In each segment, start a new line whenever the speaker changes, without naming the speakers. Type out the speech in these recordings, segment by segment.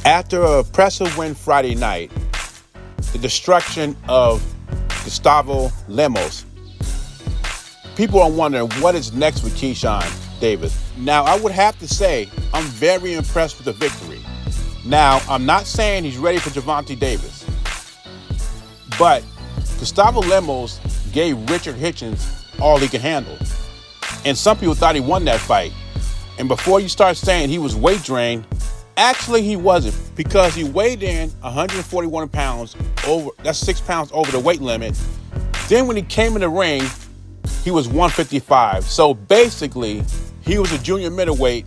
After a impressive win Friday night, the destruction of Gustavo Lemos, people are wondering what is next with Keyshawn Davis. Now, I would have to say I'm very impressed with the victory. Now, I'm not saying he's ready for Gervonta Davis, but Gustavo Lemos gave Richard Hitchens all he could handle. And some people thought he won that fight. And before you start saying he was weight drained, actually he wasn't, because he weighed in 141 pounds over, that's 6 pounds over the weight limit. Then when he came in the ring, he was 155. So basically, he was a junior middleweight,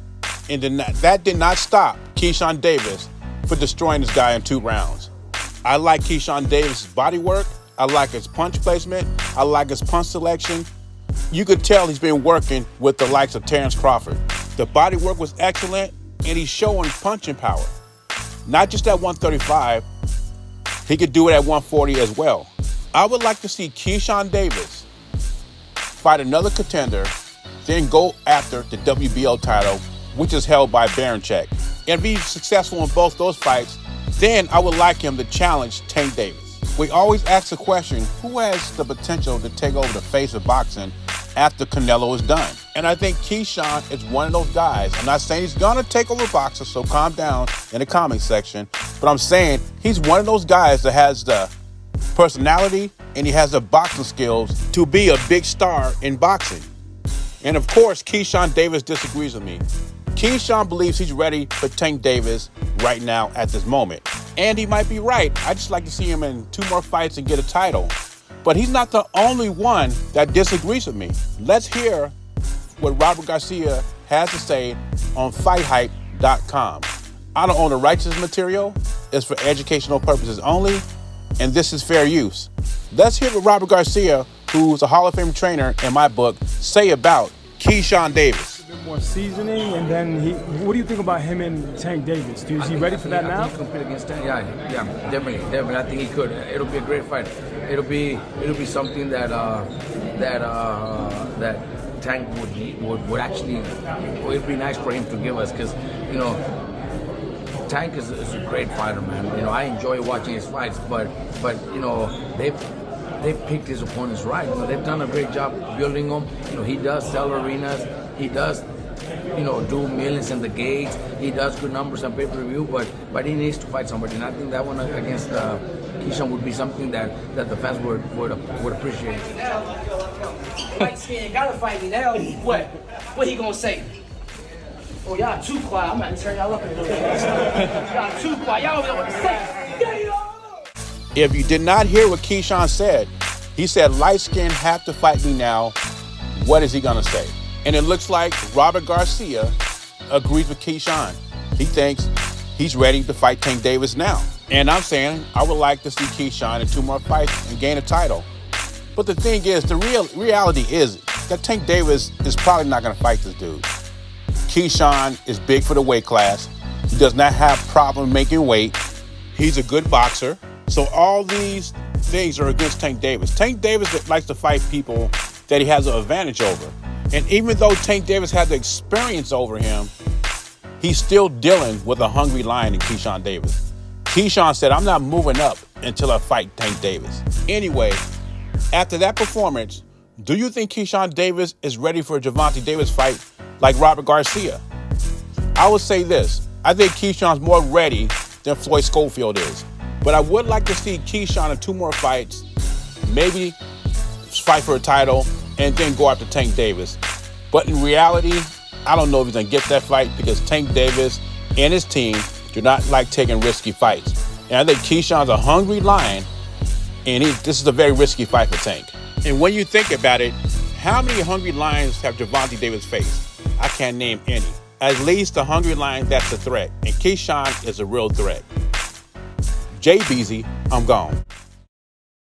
and that did not stop Keyshawn Davis for destroying this guy in 2 rounds. I like Keyshawn Davis' body work. I like his punch placement. I like his punch selection. You could tell he's been working with the likes of Terrence Crawford. The body work was excellent, and he's showing punching power. Not just at 135, he could do it at 140 as well. I would like to see Keyshawn Davis fight another contender, then go after the WBO title, which is held by Baranchek. And if he's successful in both those fights, then I would like him to challenge Tank Davis. We always ask the question, who has the potential to take over the face of boxing after Canelo is done? And I think Keyshawn is one of those guys. I'm not saying he's gonna take over boxing, so calm down in the comment section, but I'm saying he's one of those guys that has the personality and he has the boxing skills to be a big star in boxing. And of course, Keyshawn Davis disagrees with me. Keyshawn believes he's ready for Tank Davis right now at this moment. And he might be right. I just like to see him in 2 more fights and get a title. But he's not the only one that disagrees with me. Let's hear what Robert Garcia has to say on FightHype.com. I don't own the rights to this material. It's for educational purposes only, and this is fair use. Let's hear what Robert Garcia, who's a Hall of Fame trainer in my book, say about Keyshawn Davis.
A bit more seasoning, and then what do you think about him and Tank Davis? Is he ready for that now?
I think he compete against Tank. Yeah, definitely. I think he could. It'll be a great fight. It'll be something that Tank would actually. It'd be nice for him to give us, because Tank is a great fighter, man. I enjoy watching his fights, but they've picked his opponents right. They've done a great job building them. He does sell arenas. He does, do millions in the gates. He does good numbers on pay-per-view, but he needs to fight somebody. And I think that one against Keyshawn would be something that the fans would appreciate.
Light skin gotta fight me now. What he gonna say? Oh, y'all too quiet. I'm about to turn y'all up a little bit. Y'all too quiet. Y'all don't know what to say.
If you did not hear what Keyshawn said, he said, light skin have to fight me now. What is he gonna say? And it looks like Robert Garcia agrees with Keyshawn. He thinks he's ready to fight Tank Davis now. And I'm saying I would like to see Keyshawn in 2 more fights and gain a title. But the thing is, the reality is that Tank Davis is probably not gonna fight this dude. Keyshawn is big for the weight class. He does not have problem making weight. He's a good boxer. So all these things are against Tank Davis. Tank Davis likes to fight people that he has an advantage over. And even though Tank Davis had the experience over him, he's still dealing with a hungry lion in Keyshawn Davis. Keyshawn said, I'm not moving up until I fight Tank Davis. Anyway, after that performance, do you think Keyshawn Davis is ready for a Gervonta Davis fight like Robert Garcia? I would say this. I think Keyshawn's more ready than Floyd Schofield is. But I would like to see Keyshawn in 2 more fights, maybe fight for a title, and then go after Tank Davis. But in reality, I don't know if he's going to get that fight, because Tank Davis and his team do not like taking risky fights. And I think Keyshawn's a hungry lion, and this is a very risky fight for Tank. And when you think about it, how many hungry lions have Gervonta Davis faced? I can't name any. At least a hungry lion that's a threat. And Keyshawn is a real threat. Jay Beezy, I'm gone.